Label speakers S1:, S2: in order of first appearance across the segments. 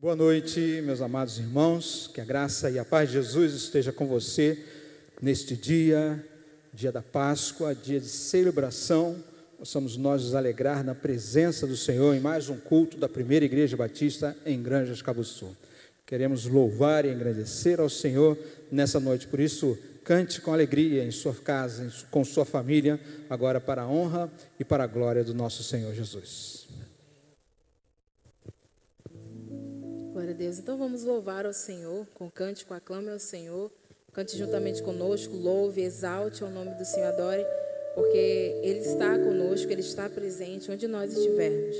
S1: Boa noite, meus amados irmãos, que a graça e a paz de Jesus esteja com você neste dia, dia da Páscoa, dia de celebração. Possamos nós nos alegrar na presença do Senhor em mais um culto da Primeira Igreja Batista em Granjas Cabo Sul. Queremos louvar e engrandecer ao Senhor nessa noite, por isso cante com alegria em sua casa, com sua família, agora para a honra e para a glória do nosso Senhor Jesus.
S2: Glória a Deus. Então vamos louvar ao Senhor, com cântico, aclame ao Senhor, cante juntamente conosco, louve, exalte ao nome do Senhor, adore, porque Ele está conosco, Ele está presente onde nós estivermos.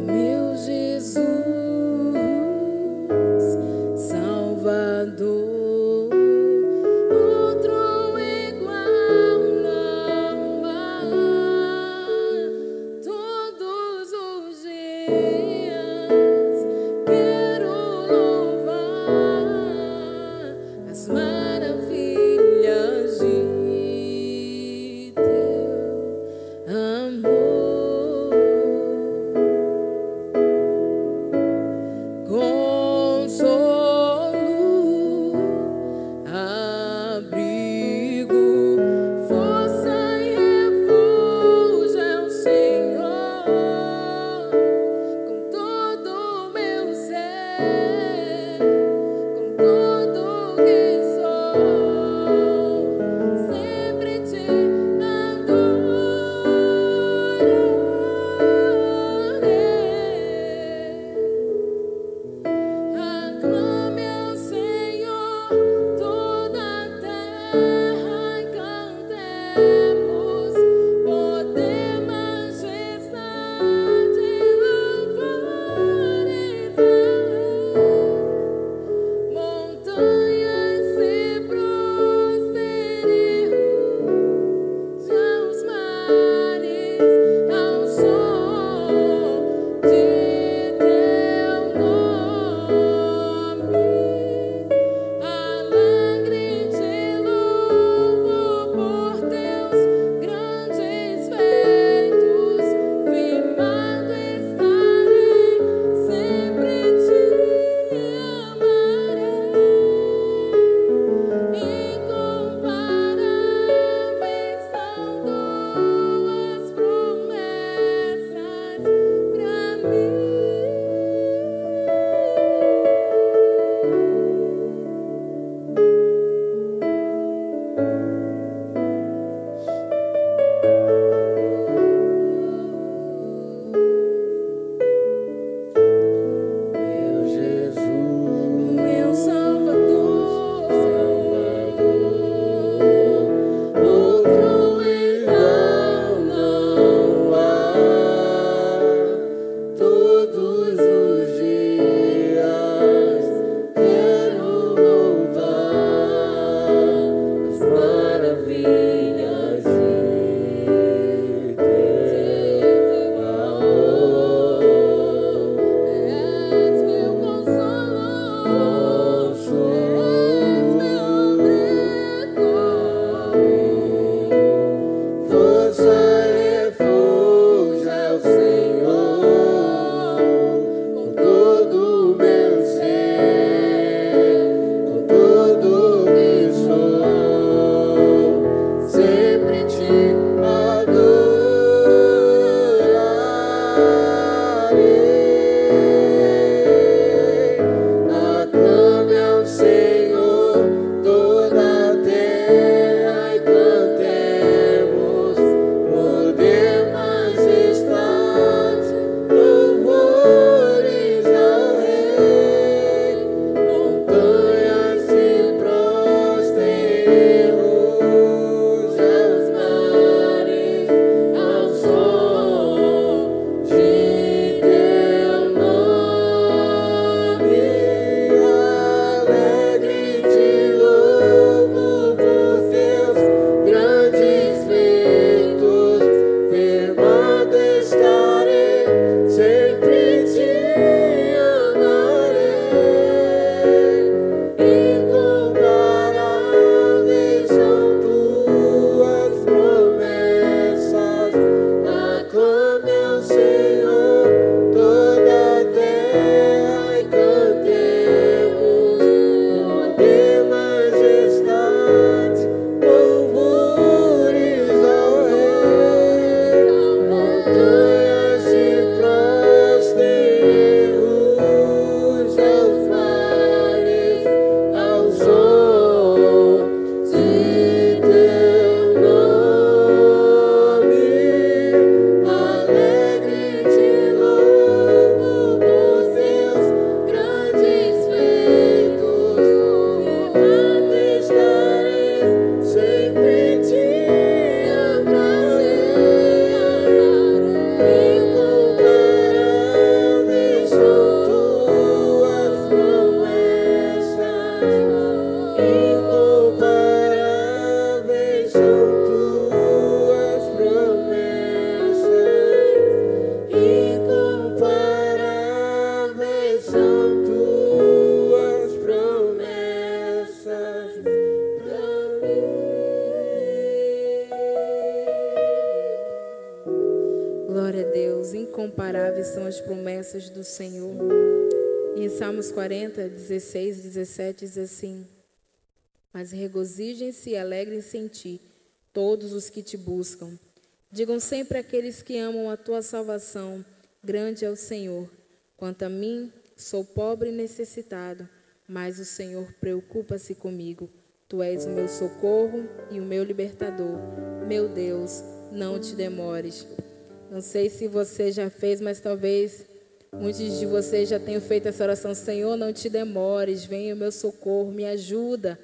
S2: Meu Jesus, Salvador, quero louvar. incomparáveis são as promessas do Senhor. E em Salmos 40, 16, 17 diz assim: mas regozijem-se e alegrem-se em ti todos os que te buscam. Digam sempre àqueles que amam a tua salvação: grande é o Senhor. Quanto a mim, sou pobre e necessitado, mas o Senhor preocupa-se comigo. Tu és o meu socorro e o meu libertador. Meu Deus, não te demores. Não sei se você já fez, mas talvez muitos de vocês já tenham feito essa oração: Senhor, não te demores, venha o meu socorro, me ajuda.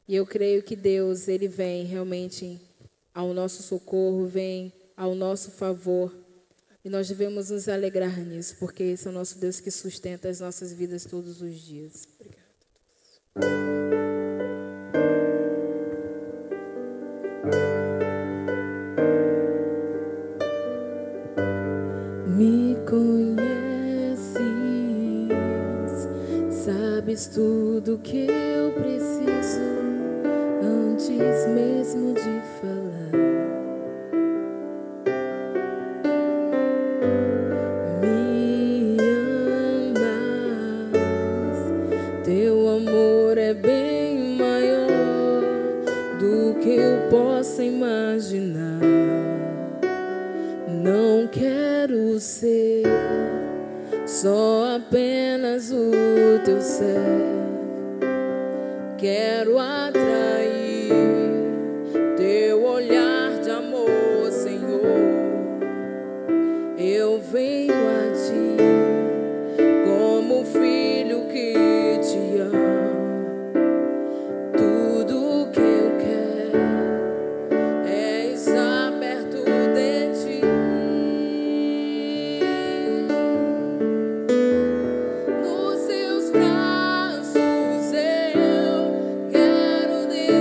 S2: E eu creio que Deus, Ele vem realmente ao nosso socorro, vem ao nosso favor. E nós devemos nos alegrar nisso, porque esse é o nosso Deus que sustenta as nossas vidas todos os dias. Me conheces, sabes tudo que eu preciso antes mesmo de falar. Me amas, teu amor é bem maior do que eu possa imaginar. Não quero ser só apenas o teu servo, quero atrair teu olhar de amor, Senhor. Eu venho a ti como filho que te ama. Tudo que eu quero é estar perto de ti. Nos seus braços eu quero descansar.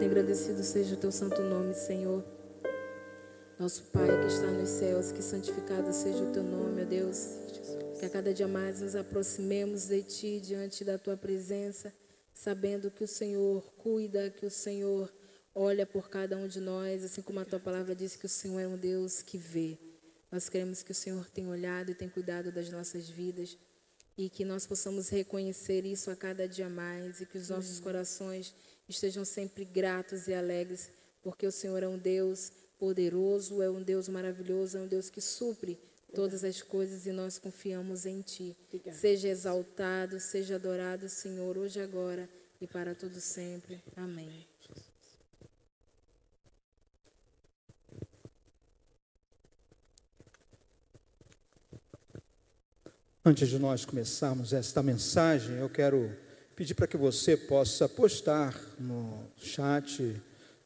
S2: engrandecido seja o teu santo nome, Senhor. Nosso Pai que está nos céus, que santificado seja o teu nome, ó Deus. Que a cada dia mais nos aproximemos de Ti, diante da Tua presença, sabendo que o Senhor cuida, que o Senhor olha por cada um de nós, assim como a Tua palavra diz que o Senhor é um Deus que vê. Nós queremos que o Senhor tenha olhado e tenha cuidado das nossas vidas e que nós possamos reconhecer isso a cada dia mais e que os nossos corações estejam sempre gratos e alegres, porque o Senhor é um Deus poderoso, é um Deus maravilhoso, é um Deus que supre todas as coisas e nós confiamos em Ti. Seja exaltado, seja adorado, Senhor, hoje, agora e para todo sempre. Amém.
S1: Antes de nós começarmos esta mensagem, eu quero pedir para que você possa postar no chat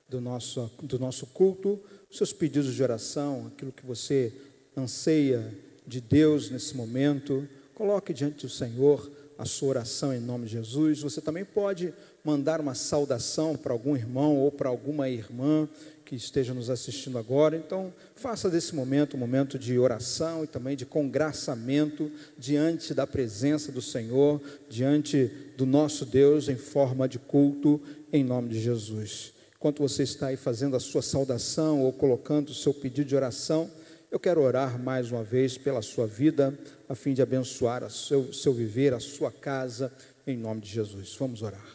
S1: do nosso culto os seus pedidos de oração, aquilo que você anseia de Deus nesse momento. Coloque diante do Senhor a sua oração em nome de Jesus. Você também pode mandar uma saudação para algum irmão ou para alguma irmã que esteja nos assistindo agora. Então, faça desse momento um momento de oração e também de congraçamento diante da presença do Senhor, diante do nosso Deus em forma de culto, em nome de Jesus. Enquanto você está aí fazendo a sua saudação ou colocando o seu pedido de oração, eu quero orar mais uma vez pela sua vida, a fim de abençoar o seu viver, a sua casa, em nome de Jesus. Vamos orar.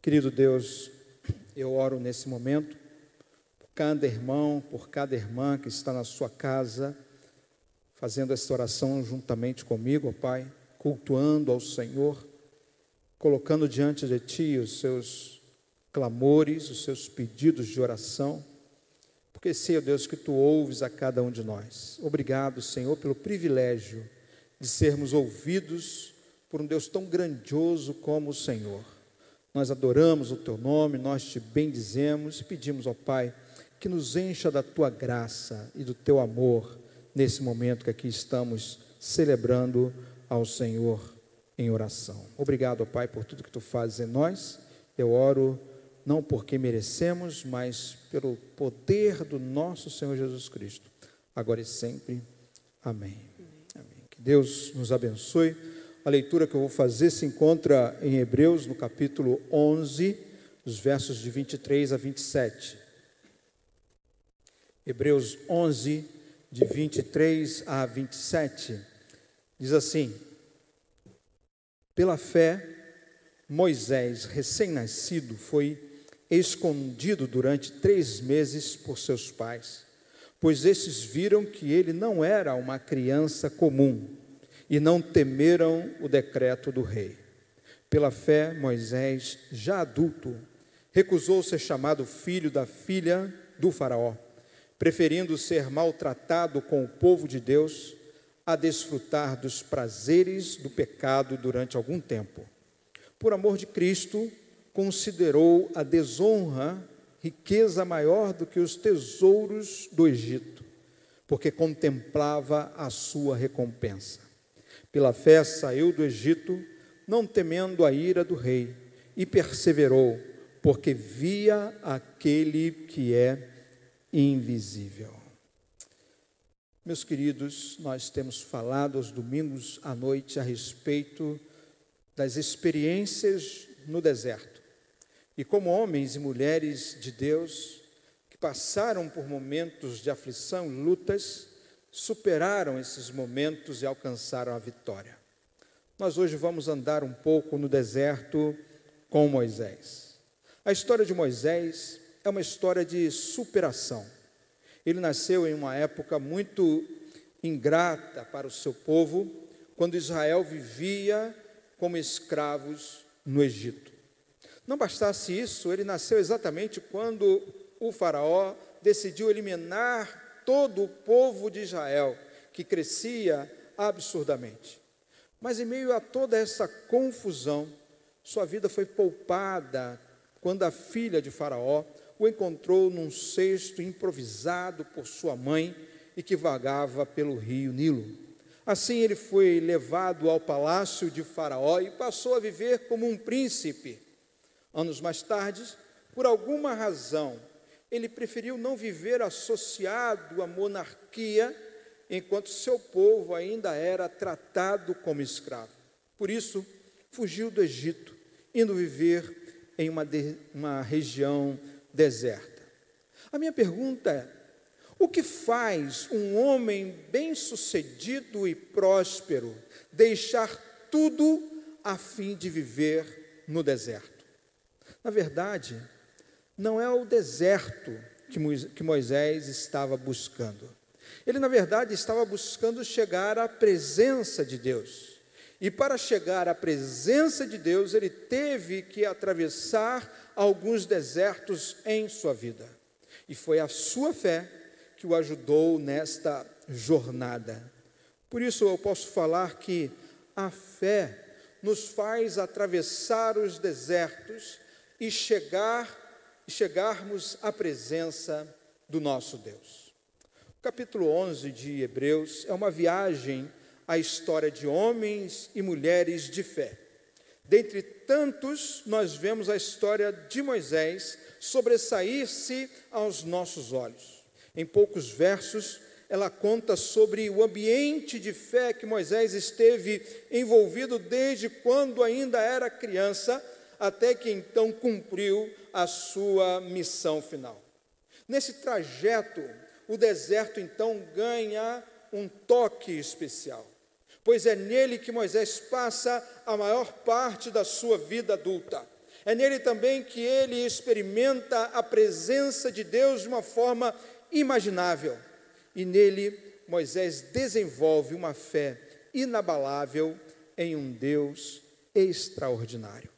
S1: Querido Deus, eu oro nesse momento por cada irmão, por cada irmã que está na sua casa, fazendo esta oração juntamente comigo, ó Pai, cultuando ao Senhor, colocando diante de Ti os seus clamores, os seus pedidos de oração, porque sei, ó Deus, que Tu ouves a cada um de nós. Obrigado, Senhor, pelo privilégio de sermos ouvidos por um Deus tão grandioso como o Senhor. Nós adoramos o Teu nome, nós Te bendizemos e pedimos, ó Pai, que nos encha da Tua graça e do Teu amor nesse momento que aqui estamos celebrando ao Senhor em oração. Obrigado, ó Pai, por tudo que Tu fazes em nós. Eu oro não porque merecemos, mas pelo poder do nosso Senhor Jesus Cristo, agora e sempre. Amém. Amém. Que Deus nos abençoe. A leitura que eu vou fazer se encontra em Hebreus, no capítulo 11, os versos de 23 a 27. Hebreus 11, de 23 a 27, diz assim: pela fé, Moisés, recém-nascido, foi escondido durante 3 meses por seus pais, pois estes viram que ele não era uma criança comum e não temeram o decreto do rei. Pela fé, Moisés, já adulto, recusou ser chamado filho da filha do faraó, preferindo ser maltratado com o povo de Deus a desfrutar dos prazeres do pecado durante algum tempo. Por amor de Cristo, considerou a desonra riqueza maior do que os tesouros do Egito, porque contemplava a sua recompensa. Pela fé saiu do Egito, não temendo a ira do rei, e perseverou, porque via aquele que é invisível. Meus queridos, nós temos falado aos domingos à noite a respeito das experiências no deserto. E como homens e mulheres de Deus, que passaram por momentos de aflição e lutas, superaram esses momentos e alcançaram a vitória. Nós hoje vamos andar um pouco no deserto com Moisés. A história de Moisés é uma história de superação. Ele nasceu em uma época muito ingrata para o seu povo, quando Israel vivia como escravos no Egito. Não bastasse isso, ele nasceu exatamente quando o faraó decidiu eliminar todo o povo de Israel, que crescia absurdamente. Mas em meio a toda essa confusão, sua vida foi poupada quando a filha de faraó o encontrou num cesto improvisado por sua mãe e que vagava pelo rio Nilo. Assim ele foi levado ao palácio de faraó e passou a viver como um príncipe. Anos mais tarde, por alguma razão, ele preferiu não viver associado à monarquia, enquanto seu povo ainda era tratado como escravo. Por isso, fugiu do Egito, indo viver em uma região deserta. A minha pergunta é: o que faz um homem bem-sucedido e próspero deixar tudo a fim de viver no deserto? Na verdade, não é o deserto que Moisés estava buscando. Ele, na verdade, estava buscando chegar à presença de Deus. E para chegar à presença de Deus, ele teve que atravessar alguns desertos em sua vida. E foi a sua fé que o ajudou nesta jornada. Por isso eu posso falar que a fé nos faz atravessar os desertos e chegarmos à presença do nosso Deus. O capítulo 11 de Hebreus é uma viagem à história de homens e mulheres de fé. Dentre tantos, nós vemos a história de Moisés sobressair-se aos nossos olhos. Em poucos versos, ela conta sobre o ambiente de fé que Moisés esteve envolvido desde quando ainda era criança, até que então cumpriu a sua missão final. Nesse trajeto, o deserto então ganha um toque especial, pois é nele que Moisés passa a maior parte da sua vida adulta. É nele também que ele experimenta a presença de Deus de uma forma imaginável. E nele, Moisés desenvolve uma fé inabalável em um Deus extraordinário.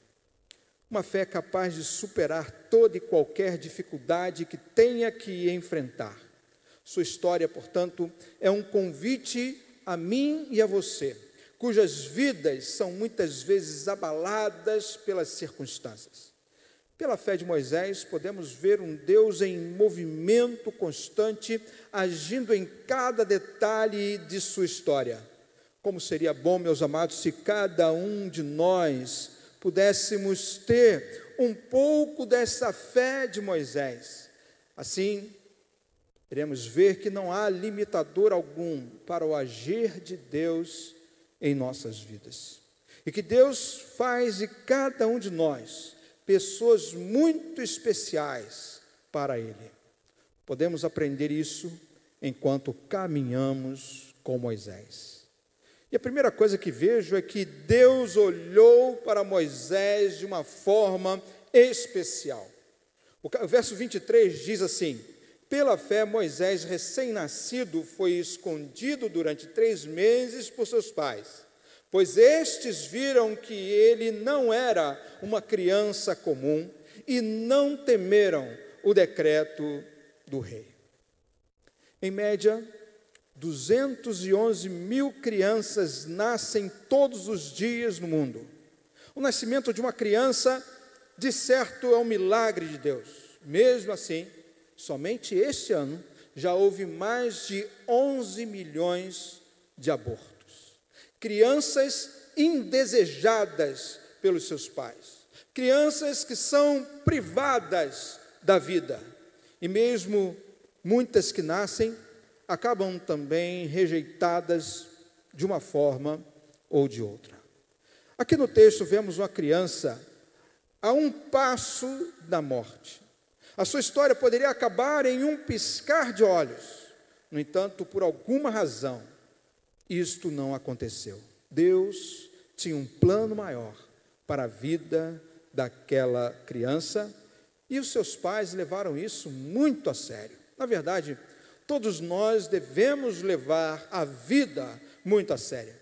S1: Uma fé capaz de superar toda e qualquer dificuldade que tenha que enfrentar. Sua história, portanto, é um convite a mim e a você, cujas vidas são muitas vezes abaladas pelas circunstâncias. Pela fé de Moisés, podemos ver um Deus em movimento constante, agindo em cada detalhe de sua história. Como seria bom, meus amados, se cada um de nós pudéssemos ter um pouco dessa fé de Moisés. Assim, iremos ver que não há limitador algum para o agir de Deus em nossas vidas. E que Deus faz de cada um de nós pessoas muito especiais para Ele. Podemos aprender isso enquanto caminhamos com Moisés. E a primeira coisa que vejo é que Deus olhou para Moisés de uma forma especial. O verso 23 diz assim: pela fé, Moisés, recém-nascido, foi escondido durante 3 meses por seus pais, pois estes viram que ele não era uma criança comum e não temeram o decreto do rei. Em média, 211 mil crianças nascem todos os dias no mundo. O nascimento de uma criança, de certo, é um milagre de Deus. Mesmo assim, somente este ano já houve mais de 11 milhões de abortos. Crianças indesejadas pelos seus pais. Crianças que são privadas da vida. E mesmo muitas que nascem, acabam também rejeitadas de uma forma ou de outra. Aqui no texto vemos uma criança a um passo da morte. A sua história poderia acabar em um piscar de olhos. No entanto, por alguma razão, isto não aconteceu. Deus tinha um plano maior para a vida daquela criança e os seus pais levaram isso muito a sério. Na verdade, todos nós devemos levar a vida muito a sério,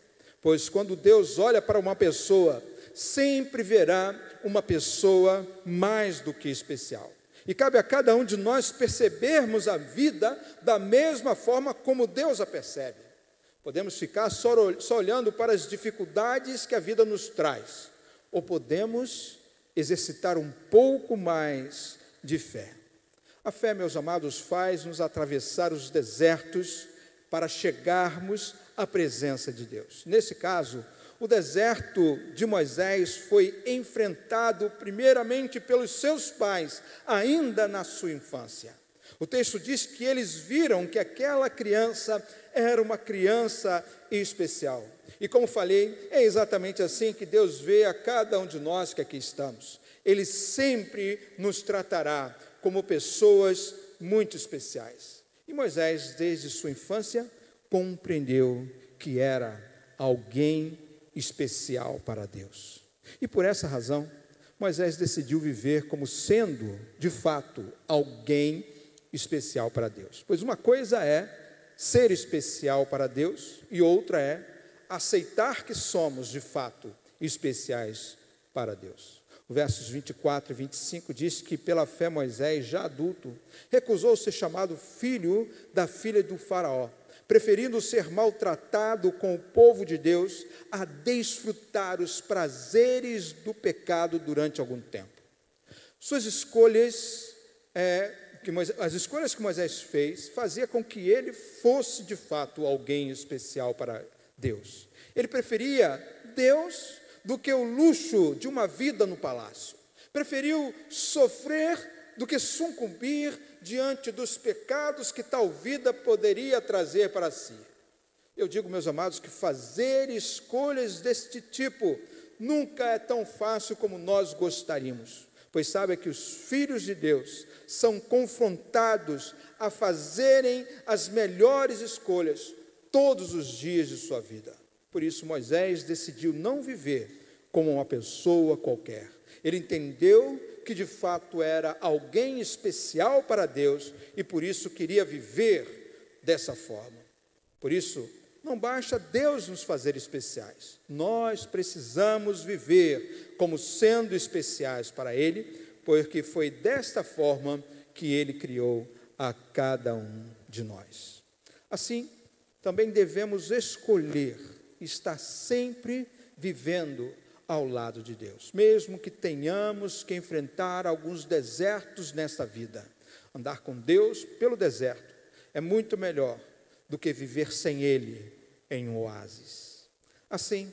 S1: pois quando Deus olha para uma pessoa, sempre verá uma pessoa mais do que especial. E cabe a cada um de nós percebermos a vida da mesma forma como Deus a percebe. Podemos ficar só olhando para as dificuldades que a vida nos traz, ou podemos exercitar um pouco mais de fé. A fé, meus amados, faz-nos atravessar os desertos para chegarmos à presença de Deus. Nesse caso, o deserto de Moisés foi enfrentado primeiramente pelos seus pais, ainda na sua infância. O texto diz que eles viram que aquela criança era uma criança especial. E como falei, é exatamente assim que Deus vê a cada um de nós que aqui estamos. Ele sempre nos tratará como pessoas muito especiais. E Moisés, desde sua infância, compreendeu que era alguém especial para Deus. E por essa razão, Moisés decidiu viver como sendo, de fato, alguém especial para Deus. Pois uma coisa é ser especial para Deus e outra é aceitar que somos, de fato, especiais para Deus. O versos 24 e 25 diz que pela fé Moisés, já adulto, recusou ser chamado filho da filha do faraó, preferindo ser maltratado com o povo de Deus a desfrutar os prazeres do pecado durante algum tempo. Suas escolhas, as escolhas que Moisés fez, fazia com que ele fosse de fato alguém especial para Deus. Ele preferia Deus do que o luxo de uma vida no palácio. Preferiu sofrer do que sucumbir diante dos pecados que tal vida poderia trazer para si. Eu digo, meus amados, que fazer escolhas deste tipo nunca é tão fácil como nós gostaríamos, pois sabe que os filhos de Deus são confrontados a fazerem as melhores escolhas todos os dias de sua vida. Por isso Moisés decidiu não viver como uma pessoa qualquer. Ele entendeu que de fato era alguém especial para Deus e por isso queria viver dessa forma. Por isso, não basta Deus nos fazer especiais. Nós precisamos viver como sendo especiais para Ele, porque foi desta forma que Ele criou a cada um de nós. Assim, também devemos escolher estar sempre vivendo ao lado de Deus, mesmo que tenhamos que enfrentar alguns desertos nesta vida. Andar com Deus pelo deserto é muito melhor do que viver sem Ele em um oásis. Assim,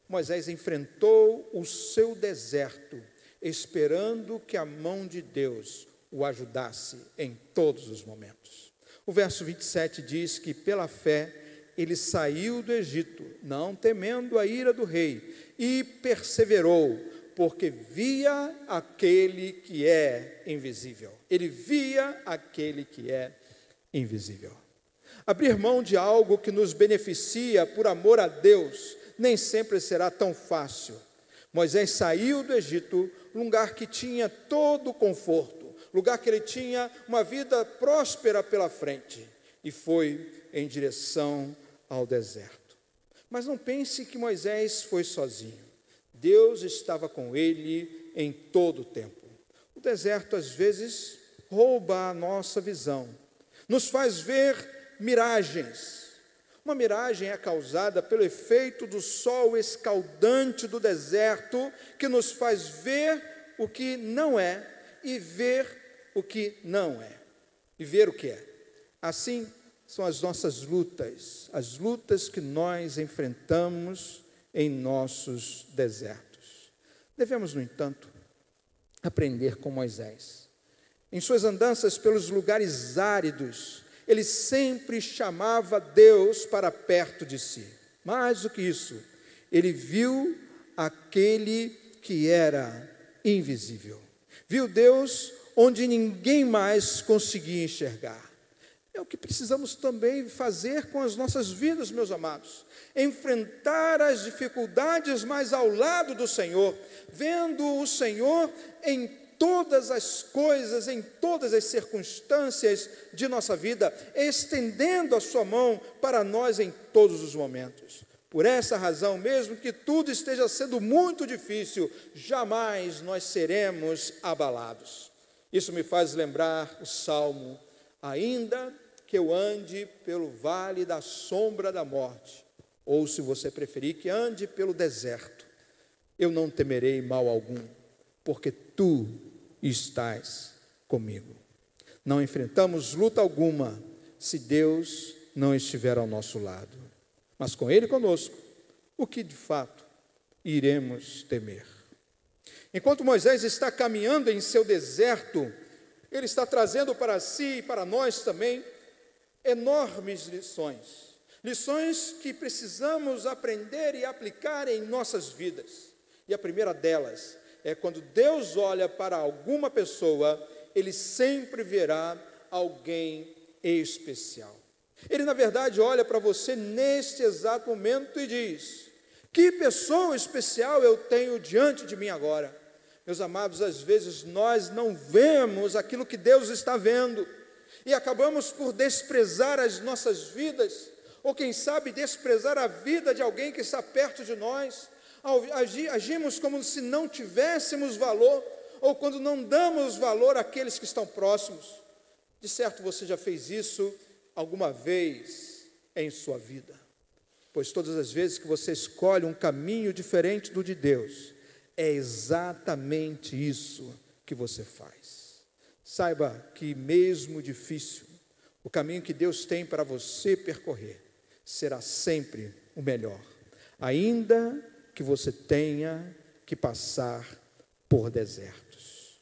S1: Moisés enfrentou o seu deserto, esperando que a mão de Deus o ajudasse em todos os momentos. O verso 27 diz que pela fé ele saiu do Egito, não temendo a ira do rei, e perseverou, porque via aquele que é invisível. Ele via aquele que é invisível. Abrir mão de algo que nos beneficia por amor a Deus nem sempre será tão fácil. Moisés saiu do Egito, lugar que tinha todo o conforto, lugar que ele tinha uma vida próspera pela frente, e foi em direção ao deserto. Mas não pense que Moisés foi sozinho. Deus estava com ele em todo o tempo. O deserto às vezes rouba a nossa visão, nos faz ver miragens. Uma miragem é causada pelo efeito do sol escaldante do deserto, que nos faz ver o que não é e ver o que não é, e ver o que é. Assim são as nossas lutas, as lutas que nós enfrentamos em nossos desertos. Devemos, no entanto, aprender com Moisés. Em suas andanças pelos lugares áridos, ele sempre chamava Deus para perto de si. Mais do que isso, ele viu aquele que era invisível. Viu Deus onde ninguém mais conseguia enxergar. É o que precisamos também fazer com as nossas vidas, meus amados. Enfrentar as dificuldades, mas ao lado do Senhor, vendo o Senhor em todas as coisas, em todas as circunstâncias de nossa vida, estendendo a sua mão para nós em todos os momentos. Por essa razão, mesmo que tudo esteja sendo muito difícil, jamais nós seremos abalados. Isso me faz lembrar o Salmo: ainda que eu ande pelo vale da sombra da morte, ou se você preferir, que ande pelo deserto, eu não temerei mal algum, porque tu estás comigo. Não enfrentamos luta alguma se Deus não estiver ao nosso lado, mas com Ele conosco, o que de fato iremos temer. Enquanto Moisés está caminhando em seu deserto, ele está trazendo para si e para nós também enormes lições. Lições que precisamos aprender e aplicar em nossas vidas. E a primeira delas é quando Deus olha para alguma pessoa, Ele sempre verá alguém especial. Ele, na verdade, olha para você neste exato momento e diz: que pessoa especial eu tenho diante de mim agora? Meus amados, às vezes nós não vemos aquilo que Deus está vendo e acabamos por desprezar as nossas vidas, ou quem sabe desprezar a vida de alguém que está perto de nós. Agimos como se não tivéssemos valor, ou quando não damos valor àqueles que estão próximos. De certo você já fez isso alguma vez em sua vida, pois todas as vezes que você escolhe um caminho diferente do de Deus, é exatamente isso que você faz. Saiba que mesmo difícil, o caminho que Deus tem para você percorrer será sempre o melhor, ainda que você tenha que passar por desertos.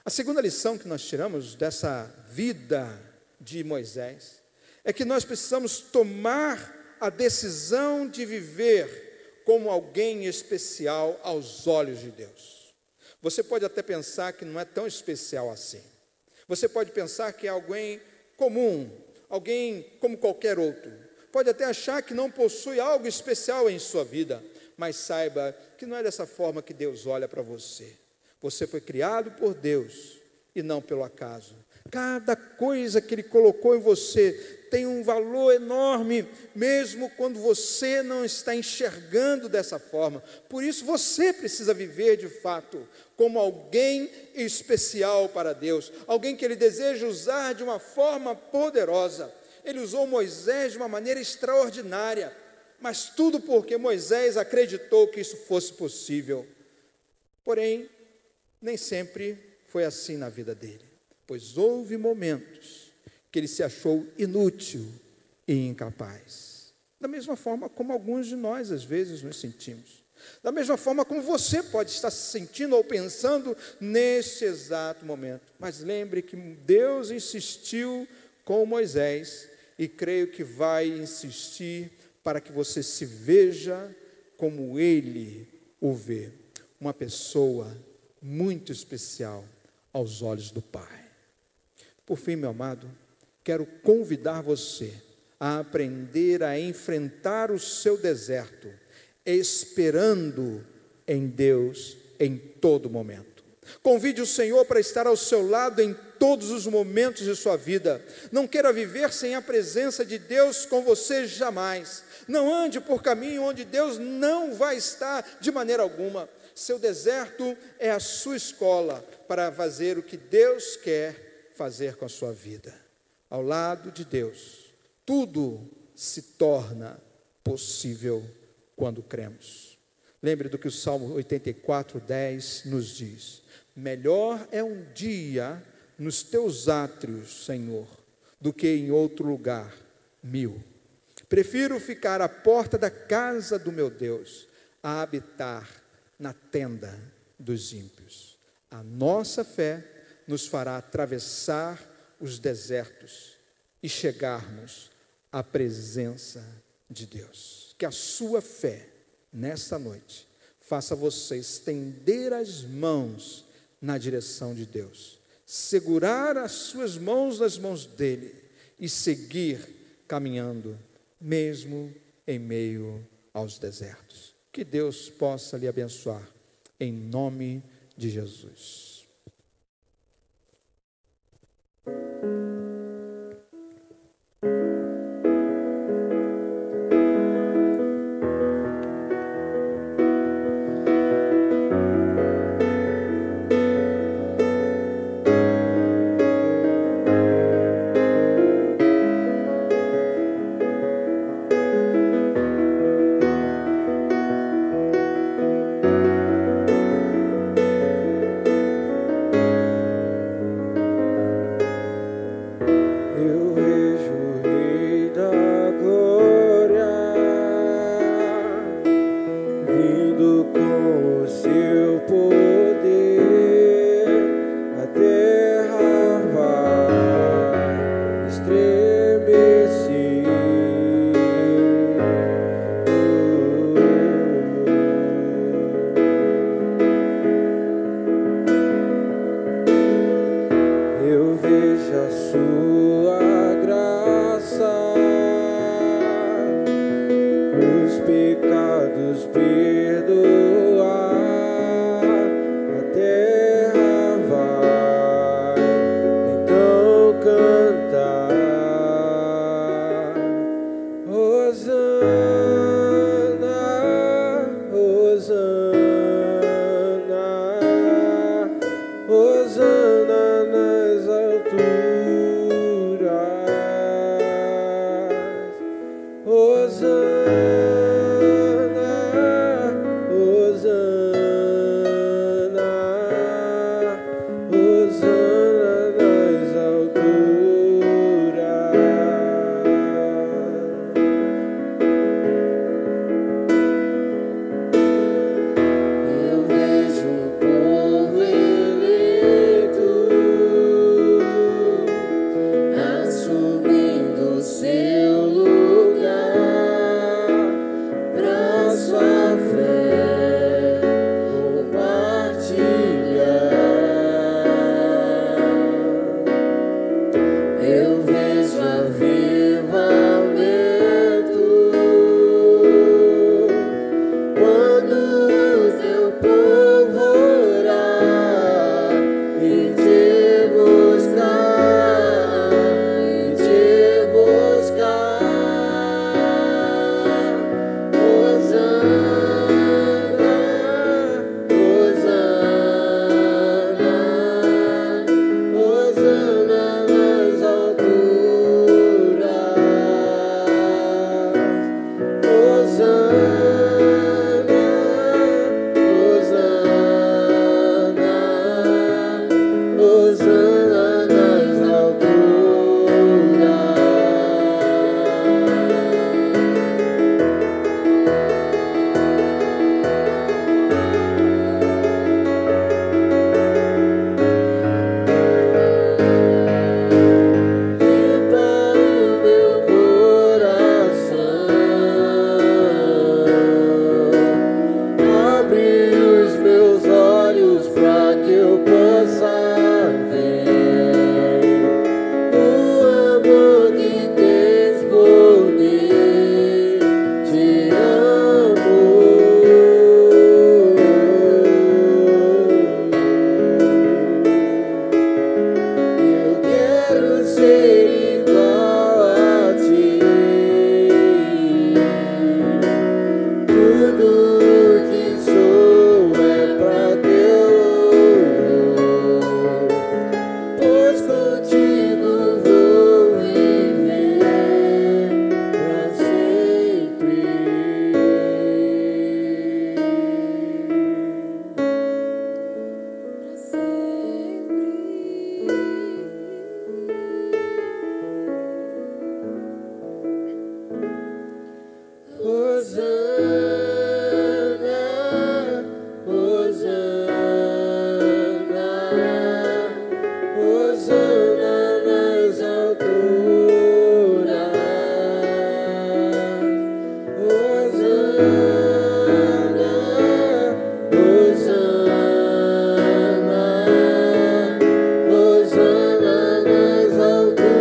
S1: A segunda lição que nós tiramos dessa vida de Moisés é que nós precisamos tomar a decisão de viver como alguém especial aos olhos de Deus. Você pode até pensar que não é tão especial assim. Você pode pensar que é alguém comum, alguém como qualquer outro. Pode até achar que não possui algo especial em sua vida, mas saiba que não é dessa forma que Deus olha para você. Você foi criado por Deus e não pelo acaso. Cada coisa que Ele colocou em você tem um valor enorme, mesmo quando você não está enxergando dessa forma. Por isso você precisa viver de fato como alguém especial para Deus, alguém que Ele deseja usar de uma forma poderosa. Ele usou Moisés de uma maneira extraordinária, mas tudo porque Moisés acreditou que isso fosse possível. Porém, nem sempre foi assim na vida dele, pois houve momentos que ele se achou inútil e incapaz. Da mesma forma como alguns de nós às vezes nos sentimos. Da mesma forma como você pode estar se sentindo ou pensando nesse exato momento. Mas lembre que Deus insistiu com Moisés e creio que vai insistir para que você se veja como Ele o vê. Uma pessoa muito especial aos olhos do Pai. Por fim, meu amado, quero convidar você a aprender a enfrentar o seu deserto, esperando em Deus em todo momento. Convide o Senhor para estar ao seu lado em todos os momentos de sua vida. Não queira viver sem a presença de Deus com você jamais. Não ande por caminho onde Deus não vai estar de maneira alguma. Seu deserto é a sua escola para fazer o que Deus quer fazer com a sua vida. Ao lado de Deus, tudo se torna possível quando cremos. Lembre do que o Salmo 84:10 nos diz: melhor é um dia nos teus átrios, Senhor, do que em outro lugar 1000. Prefiro ficar à porta da casa do meu Deus, a habitar na tenda dos ímpios. A nossa fé nos fará atravessar os desertos e chegarmos à presença de Deus. Que a sua fé, nesta noite, faça você estender as mãos na direção de Deus, segurar as suas mãos nas mãos dEle e seguir caminhando, mesmo em meio aos desertos. Que Deus possa lhe abençoar, em nome de Jesus.
S3: sua graça, os pecados perdoar, a terra vai então cantar. Hosana, Hosana, Hosana nas alturas. Hosana, Hosana, Hosana nas alturas.
S4: Eu vejo o povo eleito assumindo seu lugar pra sua fé compartilhar. Eu vejo avivamento quando o teu povo orar e te buscar, Hosana, Hosana, Hosana nas alturas. Hosana, Hosana, Hosana nas alturas. Limpa o meu coração, abre os meus olhos para que eu possa ver o amor que tens por mim. Te amo. Eu quero ser igual a ti. Tudo que sou é pra teu louvor, pois contigo vou viver pra sempre. Hosana, Hosana, Hosana nas alturas. Hosana, Hosana, Hosana nas alturas.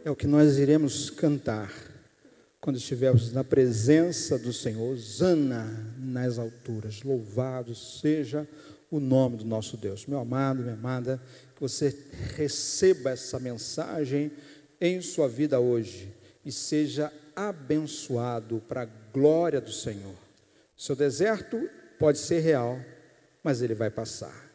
S1: É o que nós iremos cantar quando estivermos na presença do Senhor. Hosana nas alturas, louvado seja o nome do nosso Deus. Meu amado, minha amada, que você receba essa mensagem em sua vida hoje e seja abençoado para a glória do Senhor. Seu deserto pode ser real, mas ele vai passar,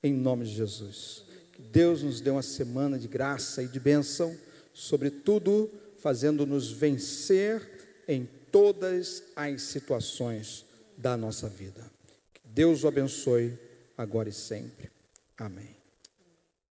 S1: em nome de Jesus. Que Deus nos dê uma semana de graça e de bênção, sobretudo fazendo-nos vencer em todas as situações da nossa vida. Que Deus o abençoe agora e sempre. Amém.